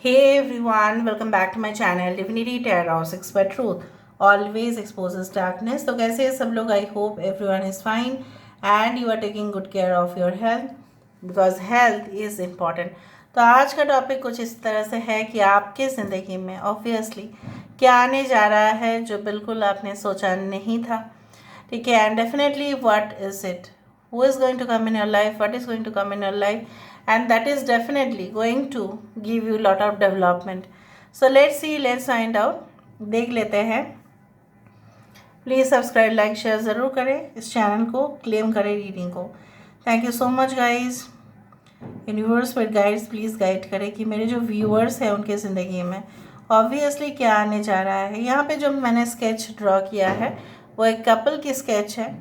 Hey everyone, welcome back to my channel Divinity Tarot 6 by Truth always exposes darkness। तो कैसे हैं सब लोग? I hope everyone is fine and you are taking good care of your health because health is important। तो आज का topic कुछ इस तरह से है कि आपके ज़िंदगी में ऑब्वियसली क्या आने जा रहा है जो बिल्कुल आपने सोचा नहीं था, ठीक है। And definitely what is it, who is going to come in your life, what is going to come in your life, and that is definitely going to give you lot of development। So let's see, let's find out, देख लेते हैं। Please subscribe like share ज़रूर करें, इस channel को claim करें reading को। Thank you so much guys. Universe पर गाइड्स प्लीज़ गाइड करें कि मेरे जो व्यूअर्स हैं उनके ज़िंदगी में ऑब्वियसली क्या आने जा रहा है। यहाँ पे जो मैंने स्केच ड्रॉ किया है वो एक कपल की स्केच है।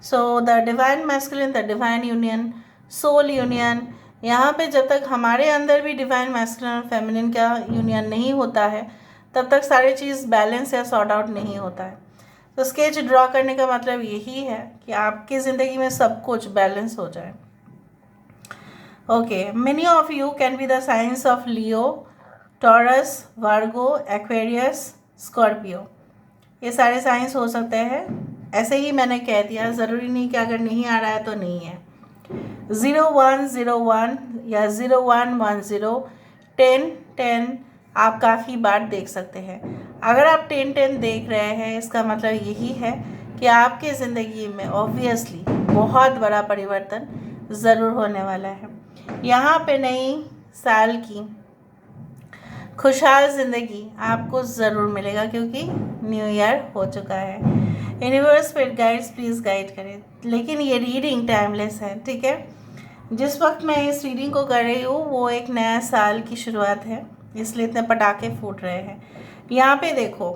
So the divine masculine, the divine union, soul union. यहाँ पे जब तक हमारे अंदर भी डिवाइन मैस्कुलिन और फेमिनिन का यूनियन नहीं होता है तब तक सारी चीज़ बैलेंस या सॉर्ट आउट नहीं होता है। तो स्केच ड्रॉ करने का मतलब यही है कि आपकी ज़िंदगी में सब कुछ बैलेंस हो जाए। Okay, many of you can be the signs of Leo, Taurus, Virgo, Aquarius, Scorpio. ये सारे साइंस हो सकते हैं। ऐसे ही मैंने कह दिया, ज़रूरी नहीं कि अगर नहीं आ रहा है तो नहीं है। 0101 या 0110, 1010 आप काफ़ी बार देख सकते हैं। अगर आप 1010 देख रहे हैं इसका मतलब यही है कि आपके ज़िंदगी में ऑब्वियसली बहुत बड़ा परिवर्तन ज़रूर होने वाला है। यहाँ पे नई साल की खुशहाल ज़िंदगी आपको ज़रूर मिलेगा क्योंकि न्यू ईयर हो चुका है। Universe spirit guides please guide करें। लेकिन ये रीडिंग टाइमलेस है, ठीक है। जिस वक्त मैं इस रीडिंग को कर रही हूँ वो एक नया साल की शुरुआत है, इसलिए इतने पटाखे फूट रहे हैं। यहाँ पे देखो,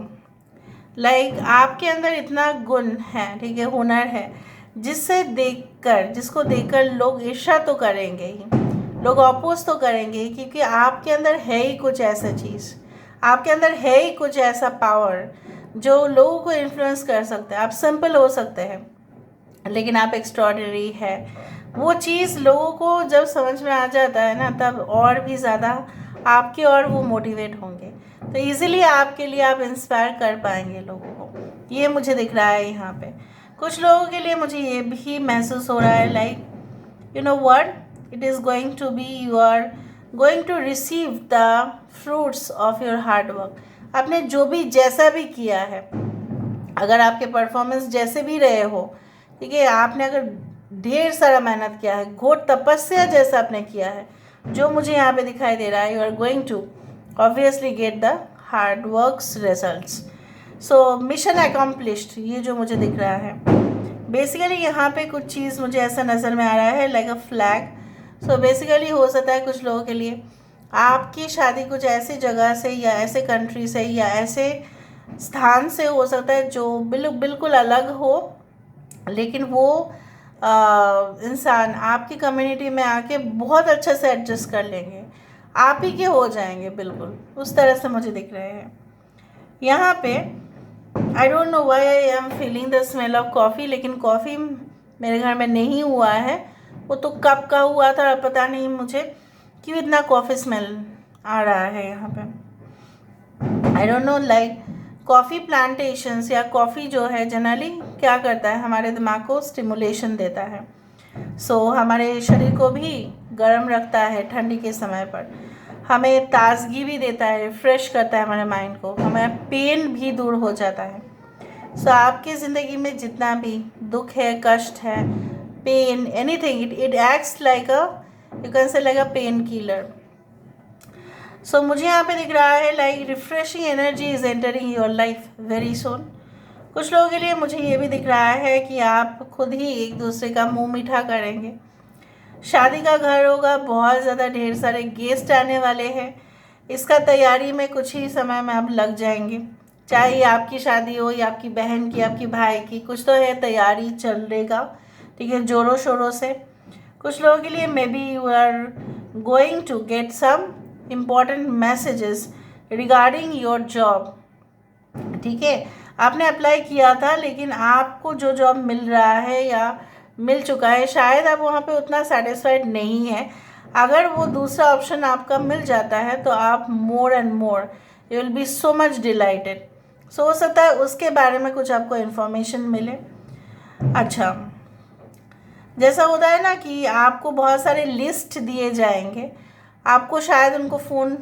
आपके अंदर इतना गुण है, ठीक है, हुनर है, जिसको देखकर लोग ईर्ष्या तो करेंगे ही, लोग अपोज तो करेंगे, क्योंकि आपके अंदर है ही कुछ ऐसा चीज़, आपके अंदर है ही कुछ ऐसा पावर जो लोगों को इन्फ्लुएंस कर सकते हैं। आप सिंपल हो सकते हैं लेकिन आप एक्स्ट्रॉर्डिनरी है। वो चीज़ लोगों को जब समझ में आ जाता है ना, तब और भी ज़्यादा आपके और वो मोटिवेट होंगे, तो इजीली आपके लिए आप इंस्पायर कर पाएंगे लोगों को। ये मुझे दिख रहा है यहाँ पे। कुछ लोगों के लिए मुझे ये भी महसूस हो रहा है, like you know what, it is going to be, you are going to receive the fruits of your hard work। आपने जो भी जैसा भी किया है, अगर आपके परफॉर्मेंस जैसे भी रहे हो, ठीक है, आपने अगर ढेर सारा मेहनत किया है, घोर तपस्या जैसा आपने किया है, जो मुझे यहाँ पे दिखाई दे रहा है, you are going to obviously get the hard works results। so mission accomplished, ये जो मुझे दिख रहा है बेसिकली यहाँ पे कुछ चीज़ मुझे ऐसा नज़र में आ रहा है, like a flag. So basically हो सकता है कुछ लोगों के लिए आपकी शादी कुछ ऐसी जगह से या ऐसे कंट्री से या ऐसे स्थान से हो सकता है जो बिल्कुल अलग हो, लेकिन वो इंसान आपकी कम्युनिटी में आके बहुत अच्छे से एडजस्ट कर लेंगे, आप ही के हो जाएंगे, बिल्कुल उस तरह से मुझे दिख रहे हैं यहाँ पे। I don't know why I am feeling the smell of coffee, लेकिन कॉफ़ी मेरे घर में नहीं हुआ है, वो तो कब का हुआ था पता नहीं मुझे क्यों इतना कॉफ़ी स्मेल आ रहा है यहाँ पे। I don't know, like coffee plantations या कॉफ़ी जो है जनरली क्या करता है, हमारे दिमाग को स्टिमुलेशन देता है। सो हमारे शरीर को भी गर्म रखता है ठंडी के समय पर, हमें ताजगी भी देता है, रिफ्रेश करता है हमारे माइंड को, हमारा पेन भी दूर हो जाता है। सो आपकी ज़िंदगी में जितना भी दुख है, कष्ट है, pain, anything, it acts like a, you can say like a painkiller. So मुझे यहाँ पे दिख रहा है like refreshing energy is entering your life very soon. कुछ लोगों के लिए मुझे ये भी दिख रहा है कि आप खुद ही एक दूसरे का मुंह मीठा करेंगे। शादी का घर होगा, बहुत ज़्यादा ढेर सारे गेस्ट आने वाले हैं, इसका तैयारी में कुछ ही समय में आप लग जाएंगे। चाहे ये आपकी शादी हो या आपकी बहन की, आपकी भाई की, कुछ तो है, तैयारी चलेगा, ठीक है, ज़ोरों शोरों से। कुछ लोगों के लिए maybe you are going to get some important messages regarding your job, ठीक है। आपने अप्लाई किया था लेकिन आपको जो जॉब मिल रहा है या मिल चुका है, शायद आप वहाँ पे उतना सेटिस्फाइड नहीं है। अगर वो दूसरा ऑप्शन आपका मिल जाता है तो आप more and more you will be so much delighted. So हो सकता है उसके बारे में कुछ आपको इन्फॉर्मेशन मिले। अच्छा, जैसा होता है ना कि आपको बहुत सारे लिस्ट दिए जाएंगे, आपको शायद उनको फ़ोन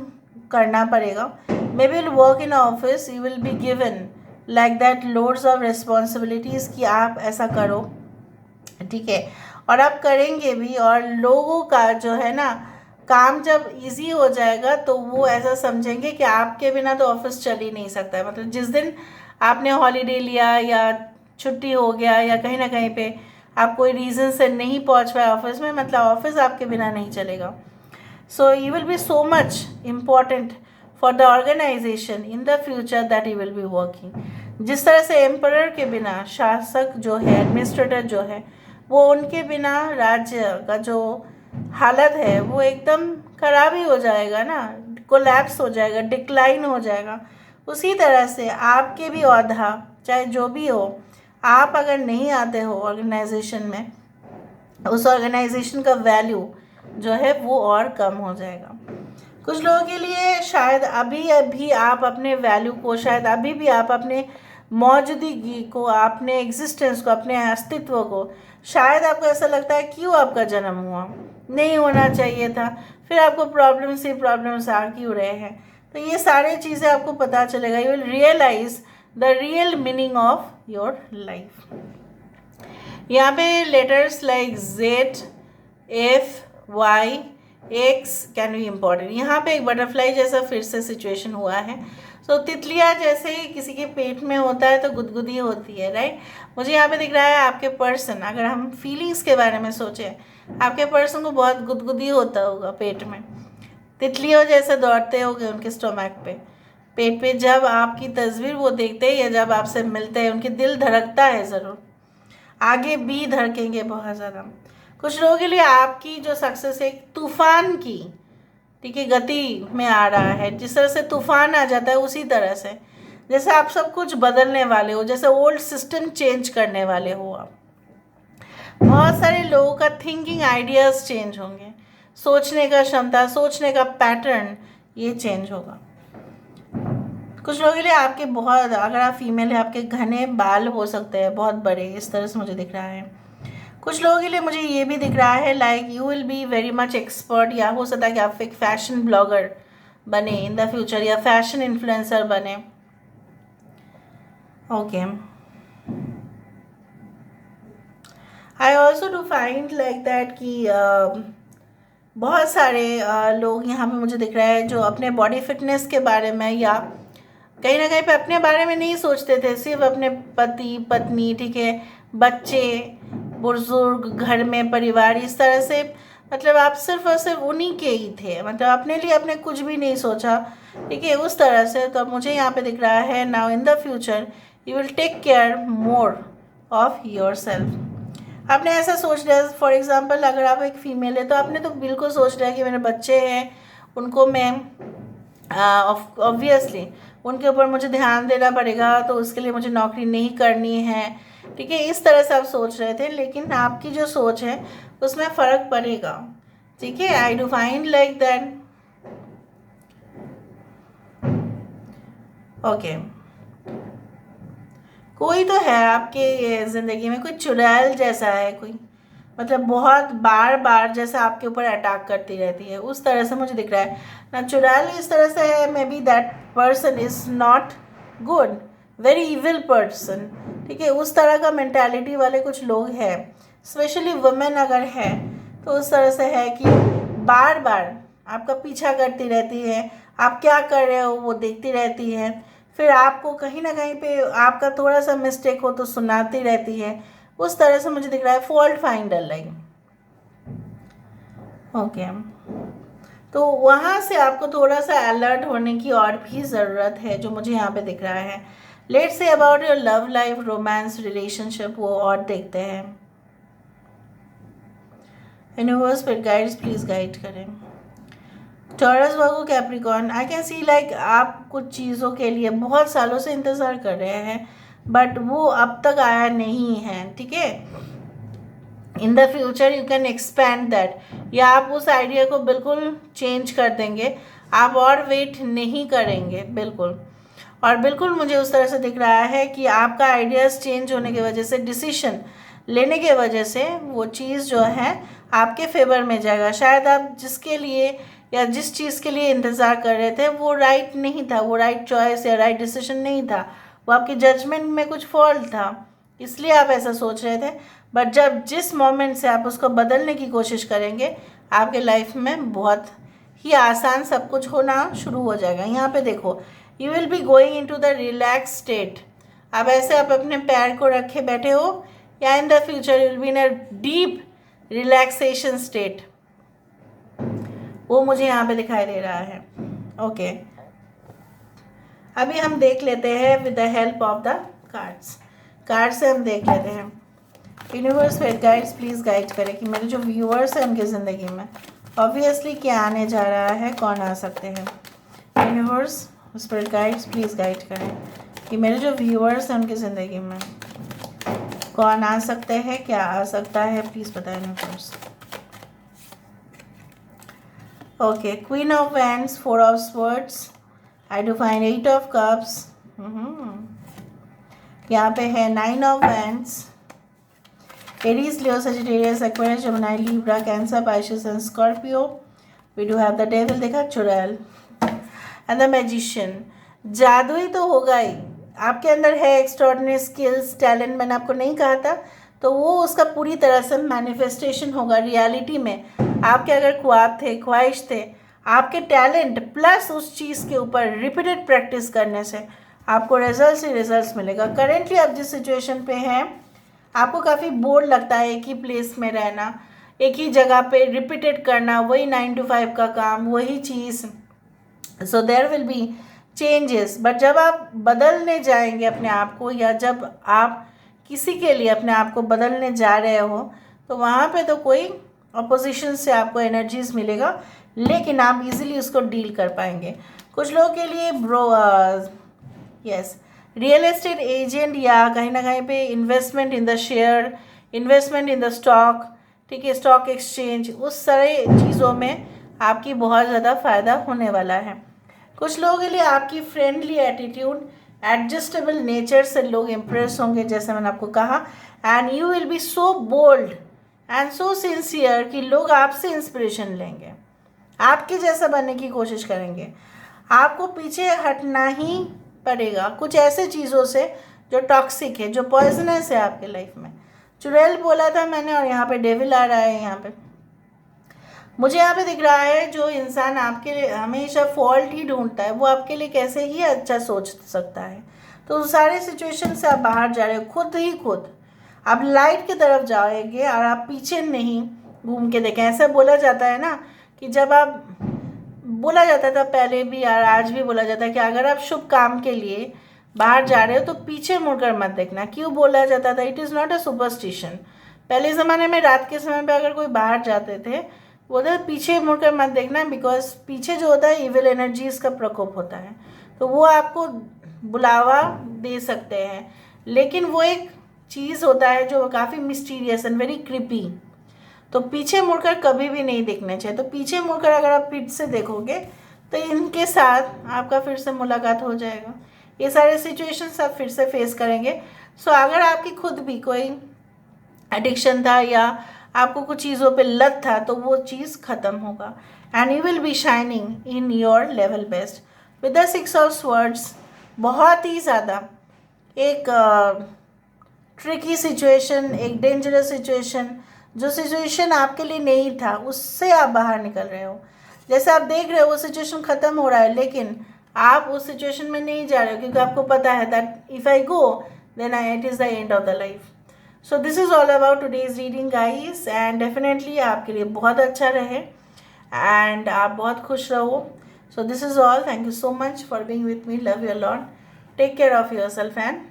करना पड़ेगा। May be will work in office, you will be given like that loads of responsibilities कि आप ऐसा करो, ठीक है, और आप करेंगे भी। और लोगों का जो है ना काम जब इजी हो जाएगा तो वो ऐसा समझेंगे कि आपके बिना तो ऑफिस चल ही नहीं सकता है। मतलब जिस दिन आपने हॉलीडे लिया या छुट्टी हो गया या कहीं ना कहीं पे आप कोई रीज़न से नहीं पहुंच पाए ऑफिस में, मतलब ऑफिस आपके बिना नहीं चलेगा। So you will be so much important for the organisation in the future that you will be working. जिस तरह से एम्परर के बिना शासक जो है, एडमिनिस्ट्रेटर जो है, वो उनके बिना राज्य का जो हालत है वो एकदम खराब ही हो जाएगा ना, कोलैप्स हो जाएगा, डिक्लाइन हो जाएगा। उसी तरह से आपके भी औहदा चाहे जो भी हो, आप अगर नहीं आते हो ऑर्गेनाइजेशन में, उस ऑर्गेनाइजेशन का वैल्यू जो है वो और कम हो जाएगा। कुछ लोगों के लिए शायद अभी आप अपने वैल्यू को, शायद अभी भी आप अपने मौजूदगी को, अपने एग्जिस्टेंस को, अपने अस्तित्व को, शायद आपको ऐसा लगता है क्यों आपका जन्म हुआ, नहीं होना चाहिए था, फिर आपको प्रॉब्लम्स ही प्रॉब्लम्स आ क्यों रहे हैं। तो ये सारी चीज़ें आपको पता चलेगा, you will realise the real meaning of your life. यहाँ पे letters like Z, F, Y, X can be important. यहाँ पे एक बटरफ्लाई जैसा फिर से सिचुएशन हुआ है। सो तितलियाँ जैसे किसी के पेट में होता है तो गुदगुदी होती है, राइट। मुझे यहाँ पे दिख रहा है आपके पर्सन, अगर हम फीलिंग्स के बारे में सोचें, आपके पर्सन को बहुत गुदगुदी होता होगा पेट में, तितलियों जैसे दौड़ते होंगे उनके स्टोमक पे, पेट पे। जब आपकी तस्वीर वो देखते हैं या जब आपसे मिलते हैं, उनके दिल धड़कता है ज़रूर, आगे भी धड़केंगे बहुत ज़्यादा। कुछ लोगों के लिए आपकी जो सक्सेस है तूफान की, ठीक है, गति में आ रहा है। जिस तरह से तूफान आ जाता है उसी तरह से, जैसे आप सब कुछ बदलने वाले हो, जैसे ओल्ड सिस्टम चेंज करने वाले हो आप। बहुत सारे लोगों का थिंकिंग आइडियाज़ चेंज होंगे, सोचने का क्षमता, सोचने का पैटर्न ये चेंज होगा। कुछ लोगों के लिए आपके बहुत, अगर आप फीमेल है, आपके घने बाल हो सकते हैं बहुत बड़े, इस तरह से मुझे दिख रहा है। कुछ लोगों के लिए मुझे ये भी दिख रहा है like you will be very much expert, या हो सकता है कि आप एक फैशन ब्लॉगर बने इन द फ्यूचर, या फैशन इन्फ्लुएंसर बने। Okay, I also do find like that कि बहुत सारे लोग यहाँ पे मुझे दिख रहा है जो अपने बॉडी फिटनेस के बारे में या कहीं ना कहीं पे अपने बारे में नहीं सोचते थे, सिर्फ अपने पति पत्नी, ठीक है, बच्चे, बुजुर्ग, घर में परिवार, इस तरह से, मतलब आप सिर्फ और सिर्फ उन्हीं के ही थे, मतलब अपने लिए आपने कुछ भी नहीं सोचा, ठीक है, उस तरह से। तो मुझे यहाँ पे दिख रहा है now in the future you will take care more of yourself. आपने ऐसा सोच लिया, फॉर एग्जाम्पल अगर आप एक फीमेल है तो आपने तो बिल्कुल सोच लिया कि मेरे बच्चे हैं, उनको मैं ऑब्वियसली उनके ऊपर मुझे ध्यान देना पड़ेगा, तो उसके लिए मुझे नौकरी नहीं करनी है, ठीक है, इस तरह से आप सोच रहे थे। लेकिन आपकी जो सोच है उसमें फ़र्क पड़ेगा, ठीक है। आई do find like that. Okay, कोई तो है आपके ज़िंदगी में, कोई चुड़ैल जैसा है कोई, मतलब बहुत बार बार जैसे आपके ऊपर अटैक करती रहती है, उस तरह से मुझे दिख रहा है ना। चुड़ैल इस तरह से है, may be that person is not good, very evil person, ठीक है, उस तरह का मेंटालिटी वाले कुछ लोग हैं, स्पेशली वुमेन अगर है तो उस तरह से है कि बार बार आपका पीछा करती रहती है, आप क्या कर रहे हो वो देखती रहती है, फिर आपको कहीं ना कहीं पे आपका थोड़ा सा मिस्टेक हो तो सुनाती रहती है, उस तरह से मुझे दिख रहा है। फॉल्ट फाइंडर लाइक, ओके, तो वहाँ से आपको थोड़ा सा अलर्ट होने की और भी ज़रूरत है, जो मुझे यहाँ पे दिख रहा है। Let's say about your love life, romance, relationship, वो और देखते हैं। यूनिवर्स पर गाइड्स प्लीज़ गाइड करें। Taurus, Virgo, Capricorn, I can see like आप कुछ चीज़ों के लिए बहुत सालों से इंतज़ार कर रहे हैं बट वो अब तक आया नहीं है, ठीक है। इन the future you can expand that, या आप उस आइडिया को बिल्कुल चेंज कर देंगे, आप और वेट नहीं करेंगे बिल्कुल। और बिल्कुल मुझे उस तरह से दिख रहा है कि आपका आइडियाज़ चेंज होने की वजह से, डिसीशन लेने के वजह से वो चीज़ जो है आपके फेवर में जाएगा। शायद आप जिसके लिए या जिस चीज़ के लिए इंतज़ार कर रहे थे वो राइट नहीं था, वो राइट चॉइस या राइट डिसीजन नहीं था, वो आपकी जजमेंट में कुछ फॉल्ट था, इसलिए आप ऐसा सोच रहे थे। बट जब जिस मोमेंट से आप उसको बदलने की कोशिश करेंगे, आपके लाइफ में बहुत ही आसान सब कुछ होना शुरू हो जाएगा। यहाँ पे देखो, you will be going into the relax state. अब ऐसे आप अपने पैर को रखे बैठे हो, या इन the future you will be in a deep relaxation state, वो मुझे यहाँ पे दिखाई दे रहा है। ओके, अभी हम देख लेते हैं with the help of the card से हम देख लेते हैं। यूनिवर्स फिर गाइड्स प्लीज़ गाइड करें कि मेरे जो व्यूअर्स हैं उनकी ज़िंदगी में ऑब्वियसली क्या आने जा रहा है, कौन आ सकते हैं। Universe spirit guides please guide करें कि मेरे जो व्यूअर्स हैं उनकी ज़िंदगी में कौन आ सकते हैं, क्या आ सकता है, प्लीज़ बताएं universe. Okay, queen of wands, 4 of swords, I do find 8 of cups, यहाँ पे है 9 of wands, Aries, Leo, Sagittarius, Aquarius, Gemini, Libra, Cancer, Pisces and Scorpio. We do have the devil, देखा, चुड़ैल एंड द मैजिशियन। जादू ही तो होगा ही, आपके अंदर है एक्स्ट्रॉर्डिनरी स्किल्स, टैलेंट, मैंने आपको नहीं कहा था, तो वो उसका पूरी तरह से मैनिफेस्टेशन होगा रियलिटी में। आपके अगर ख्वाब थे, ख्वाहिश थे, आपके टैलेंट प्लस उस चीज़ के ऊपर रिपीटेड प्रैक्टिस करने से आपको रिजल्ट्स ही रिजल्ट्स मिलेगा। करेंटली आप जिस सिचुएशन पे हैं, आपको काफ़ी बोर लगता है एक ही प्लेस में रहना, एक ही जगह पे रिपीटेड करना, वही 9 to 5 का काम, वही चीज़। So there will be changes, but जब आप बदलने जाएंगे अपने आप को, या जब आप किसी के लिए अपने आप को बदलने जा रहे हो, तो वहाँ पे तो कोई अपोजिशन से आपको एनर्जीज मिलेगा, लेकिन आप इजीली उसको डील कर पाएंगे। कुछ लोगों के लिए यस, रियल एस्टेट एजेंट, या कहीं ना कहीं पे investment in the share, investment in the stock, ठीक है, स्टॉक एक्सचेंज, उस सारे चीज़ों में आपकी बहुत ज़्यादा फ़ायदा होने वाला है। कुछ लोगों के लिए आपकी फ्रेंडली एटीट्यूड, एडजस्टेबल नेचर से लोग इम्प्रेस होंगे, जैसे मैंने आपको कहा, and you will be so bold and so sincere कि लोग आपसे इंस्पिरेशन लेंगे, आपके जैसा बनने की कोशिश करेंगे। आपको पीछे हटना ही पड़ेगा कुछ ऐसे चीज़ों से जो टॉक्सिक है, जो पॉइजनस है आपके लाइफ में। चुड़ैल बोला था मैंने, और यहाँ पे डेविल आ रहा है। यहाँ पे मुझे यहाँ पे दिख रहा है, जो इंसान आपके लिए हमेशा फॉल्ट ही ढूंढता है, वो आपके लिए कैसे ही अच्छा सोच सकता है। तो सारे सिचुएशन से आप बाहर जा रहे हो, खुद आप लाइट की तरफ जाएंगे, और आप पीछे नहीं घूम के देखें। ऐसा बोला जाता है ना कि जब आप, बोला जाता था पहले भी और आज भी बोला जाता है कि अगर आप शुभ काम के लिए बाहर जा रहे हो तो पीछे मुड़कर मत देखना। क्यों बोला जाता था? It is not a superstition. पहले ज़माने में रात के समय पे अगर कोई बाहर जाते थे, बोलते पीछे मुड़कर मत देखना, बिकॉज पीछे जो होता है इविल एनर्जीज़ का प्रकोप होता है, तो वो आपको बुलावा दे सकते हैं। लेकिन वो एक चीज़ होता है जो काफ़ी मिस्टीरियस एंड वेरी क्रिपी, तो पीछे मुड़कर कभी भी नहीं देखना चाहिए। तो पीछे मुड़कर अगर आप फिर से देखोगे तो इनके साथ आपका फिर से मुलाकात हो जाएगा। ये सारे सिचुएशंस आप फिर से फेस करेंगे। सो अगर आपकी खुद भी कोई एडिक्शन था या आपको कुछ चीज़ों पे लत था, तो वो चीज़ ख़त्म होगा and you will B shining in your level best with the 6 of swords. बहुत ही ज़्यादा एक ट्रिकी सिचुएशन, एक डेंजरस सिचुएशन, जो सिचुएशन आपके लिए नहीं था, उससे आप बाहर निकल रहे हो। जैसे आप देख रहे हो वो सिचुएशन ख़त्म हो रहा है, लेकिन आप उस सिचुएशन में नहीं जा रहे हो, क्योंकि आपको पता है that if I go then it is the end of the life. So this is all about today's reading guys, and definitely आपके लिए बहुत अच्छा रहे एंड आप बहुत खुश रहो। So this is all, thank you so much for being with me, love you lot, take care of yourself and